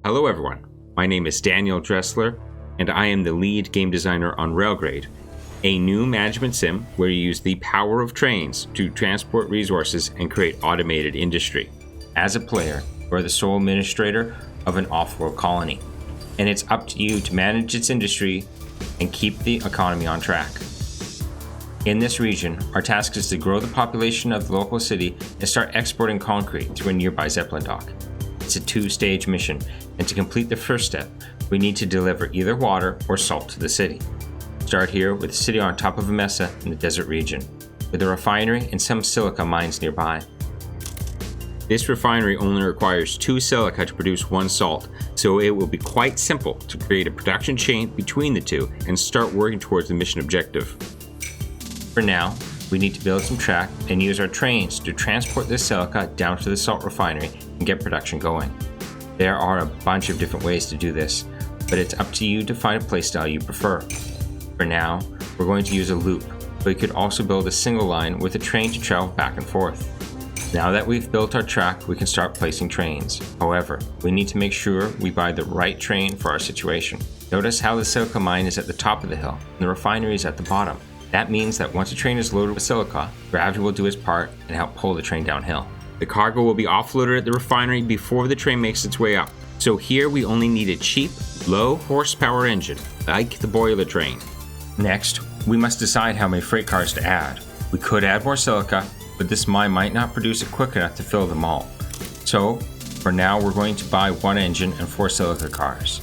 Hello everyone, my name is Daniel Dressler, and I am the lead game designer on RAILGRADE, a new management sim where you use the power of trains to transport resources and create automated industry. As a player, you are the sole administrator of an off-world colony, and it's up to you to manage its industry and keep the economy on track. In this region, our task is to grow the population of the local city and start exporting concrete through a nearby Zeppelin dock. It's a two-stage mission, and to complete the first step, we need to deliver either water or salt to the city. Start here with the city on top of a mesa in the desert region, with a refinery and some silica mines nearby. This refinery only requires 2 silica to produce 1 salt, so it will be quite simple to create a production chain between the two and start working towards the mission objective. For now, we need to build some track and use our trains to transport this silica down to the salt refinery and get production going. There are a bunch of different ways to do this, but it's up to you to find a playstyle you prefer. For now, we're going to use a loop, but we could also build a single line with a train to travel back and forth. Now that we've built our track, we can start placing trains. However, we need to make sure we buy the right train for our situation. Notice how the silica mine is at the top of the hill and the refinery is at the bottom. That means that once a train is loaded with silica, gravity will do its part and help pull the train downhill. The cargo will be offloaded at the refinery before the train makes its way up. So here we only need a cheap, low horsepower engine, like the boiler train. Next, we must decide how many freight cars to add. We could add more silica, but this mine might not produce it quick enough to fill them all. So, for now we're going to buy 1 engine and 4 silica cars.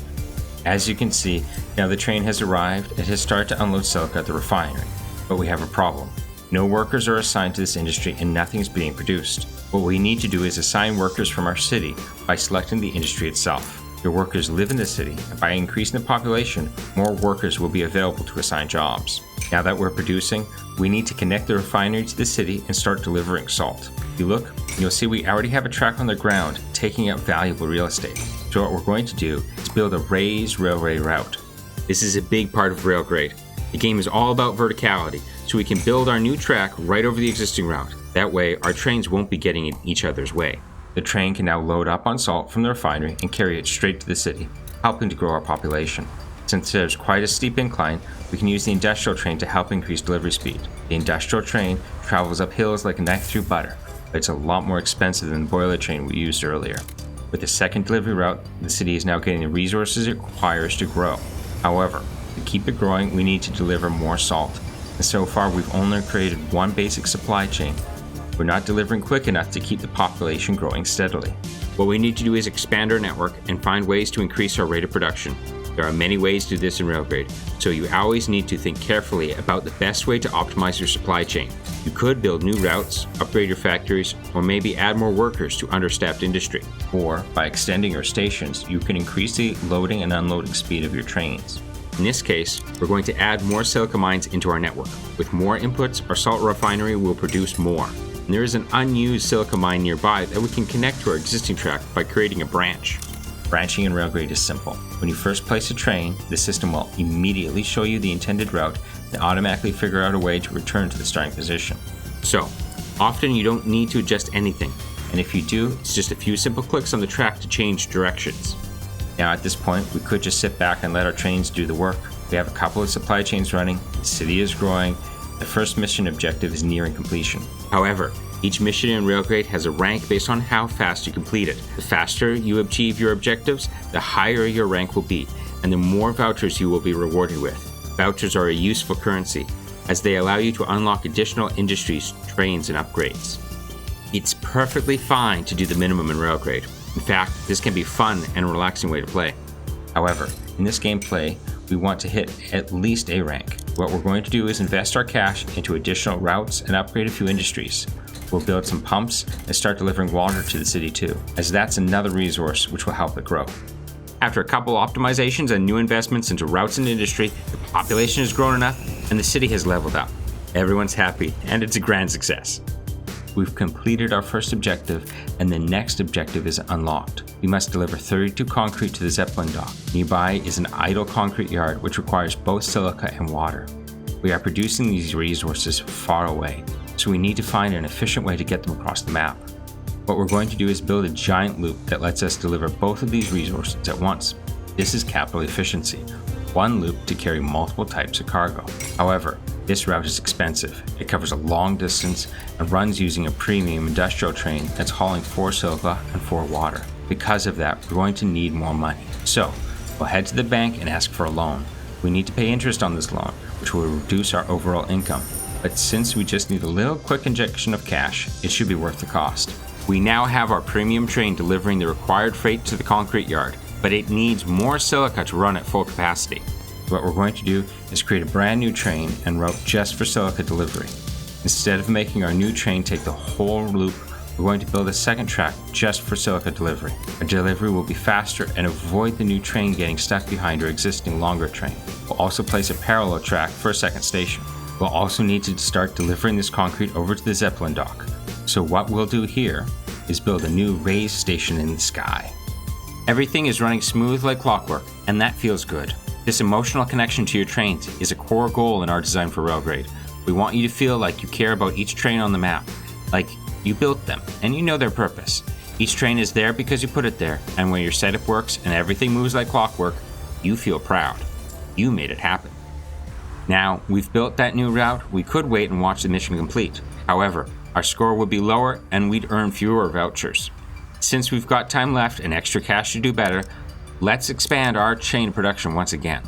As you can see, now the train has arrived and has started to unload silica at the refinery. But we have a problem. No workers are assigned to this industry and nothing is being produced. What we need to do is assign workers from our city by selecting the industry itself. Your workers live in the city, and by increasing the population, more workers will be available to assign jobs. Now that we're producing, we need to connect the refinery to the city and start delivering salt. If you look, you'll see we already have a track on the ground taking up valuable real estate. So what we're going to do is build a raised railway route. This is a big part of RAILGRADE. The game is all about verticality, so we can build our new track right over the existing route. That way, our trains won't be getting in each other's way. The train can now load up on salt from the refinery and carry it straight to the city, helping to grow our population. Since there's quite a steep incline, we can use the industrial train to help increase delivery speed. The industrial train travels up hills like a knife through butter, but it's a lot more expensive than the boiler train we used earlier. With the second delivery route, the city is now getting the resources it requires to grow. However, to keep it growing, we need to deliver more salt, and so far we've only created 1 basic supply chain. We're not delivering quick enough to keep the population growing steadily. What we need to do is expand our network and find ways to increase our rate of production. There are many ways to do this in RAILGRADE, so you always need to think carefully about the best way to optimize your supply chain. You could build new routes, upgrade your factories, or maybe add more workers to understaffed industry. Or, by extending your stations, you can increase the loading and unloading speed of your trains. In this case, we're going to add more silica mines into our network. With more inputs, our salt refinery will produce more. And there is an unused silica mine nearby that we can connect to our existing track by creating a branch. Branching in RAILGRADE is simple. When you first place a train, the system will immediately show you the intended route and automatically figure out a way to return to the starting position. So, often you don't need to adjust anything, and if you do, it's just a few simple clicks on the track to change directions. Now at this point, we could just sit back and let our trains do the work. We have a couple of supply chains running, the city is growing, the first mission objective is nearing completion. However, each mission in RAILGRADE has a rank based on how fast you complete it. The faster you achieve your objectives, the higher your rank will be, and the more vouchers you will be rewarded with. Vouchers are a useful currency, as they allow you to unlock additional industries, trains, and upgrades. It's perfectly fine to do the minimum in RAILGRADE. In fact, this can be fun and a relaxing way to play. However, in this gameplay, we want to hit at least A rank. What we're going to do is invest our cash into additional routes and upgrade a few industries. We'll build some pumps and start delivering water to the city too, as that's another resource which will help it grow. After a couple optimizations and new investments into routes and industry, the population has grown enough and the city has leveled up. Everyone's happy and it's a grand success. We've completed our first objective and the next objective is unlocked. We must deliver 32 concrete to the Zeppelin dock. Nearby is an idle concrete yard which requires both silica and water. We are producing these resources far away, so we need to find an efficient way to get them across the map. What we're going to do is build a giant loop that lets us deliver both of these resources at once. This is capital efficiency, one loop to carry multiple types of cargo. However, this route is expensive. It covers a long distance and runs using a premium industrial train that's hauling 4 silica and 4 water. Because of that, we're going to need more money. So, we'll head to the bank and ask for a loan. We need to pay interest on this loan, which will reduce our overall income. But since we just need a little quick injection of cash, it should be worth the cost. We now have our premium train delivering the required freight to the concrete yard, but it needs more silica to run at full capacity. What we're going to do is create a brand new train and route just for silica delivery. Instead of making our new train take the whole loop, we're going to build a second track just for silica delivery. Our delivery will be faster and avoid the new train getting stuck behind our existing longer train. We'll also place a parallel track for a second station. We'll also need to start delivering this concrete over to the Zeppelin dock. So what we'll do here is build a new raised station in the sky. Everything is running smooth like clockwork, and that feels good. This emotional connection to your trains is a core goal in our design for RAILGRADE. We want you to feel like you care about each train on the map, like you built them and you know their purpose. Each train is there because you put it there, and when your setup works and everything moves like clockwork, you feel proud. You made it happen. Now, we've built that new route, we could wait and watch the mission complete. However, our score would be lower and we'd earn fewer vouchers. Since we've got time left and extra cash to do better, let's expand our chain production once again.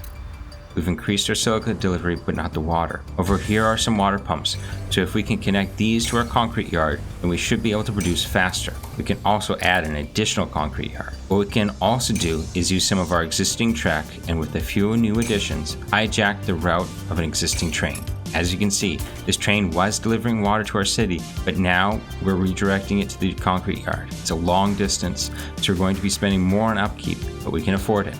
We've increased our silica delivery, but not the water. Over here are some water pumps, so if we can connect these to our concrete yard, then we should be able to produce faster. We can also add an additional concrete yard. What we can also do is use some of our existing track, and with a few new additions, hijack the route of an existing train. As you can see, this train was delivering water to our city, but now we're redirecting it to the concrete yard. It's a long distance, so we're going to be spending more on upkeep, but we can afford it.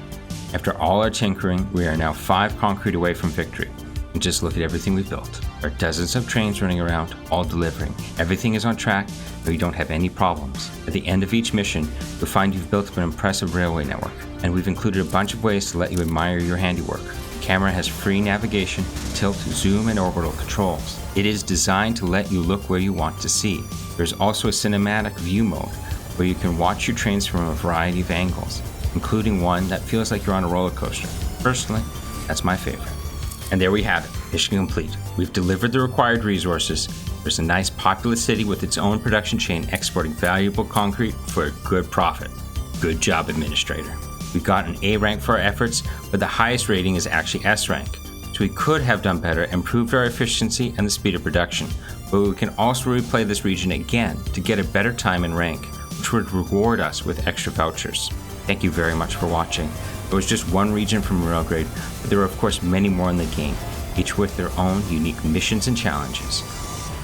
After all our tinkering, we are now 5 concrete away from victory. And just look at everything we built. There are dozens of trains running around, all delivering. Everything is on track, and we don't have any problems. At the end of each mission, you'll find you've built up an impressive railway network, and we've included a bunch of ways to let you admire your handiwork. The camera has free navigation, tilt, zoom, and orbital controls. It is designed to let you look where you want to see. There's also a cinematic view mode, where you can watch your trains from a variety of angles, including one that feels like you're on a roller coaster. Personally, that's my favorite. And there we have it, mission complete. We've delivered the required resources. There's a nice populous city with its own production chain exporting valuable concrete for a good profit. Good job, administrator. We got an A rank for our efforts, but the highest rating is actually S rank. So we could have done better, improved our efficiency and the speed of production, but we can also replay this region again to get a better time and rank, which would reward us with extra vouchers. Thank you very much for watching. It was just one region from RAILGRADE, but there are of course many more in the game, each with their own unique missions and challenges.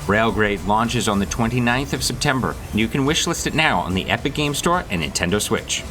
RAILGRADE launches on the 29th of September, and you can wishlist it now on the Epic Games Store and Nintendo Switch.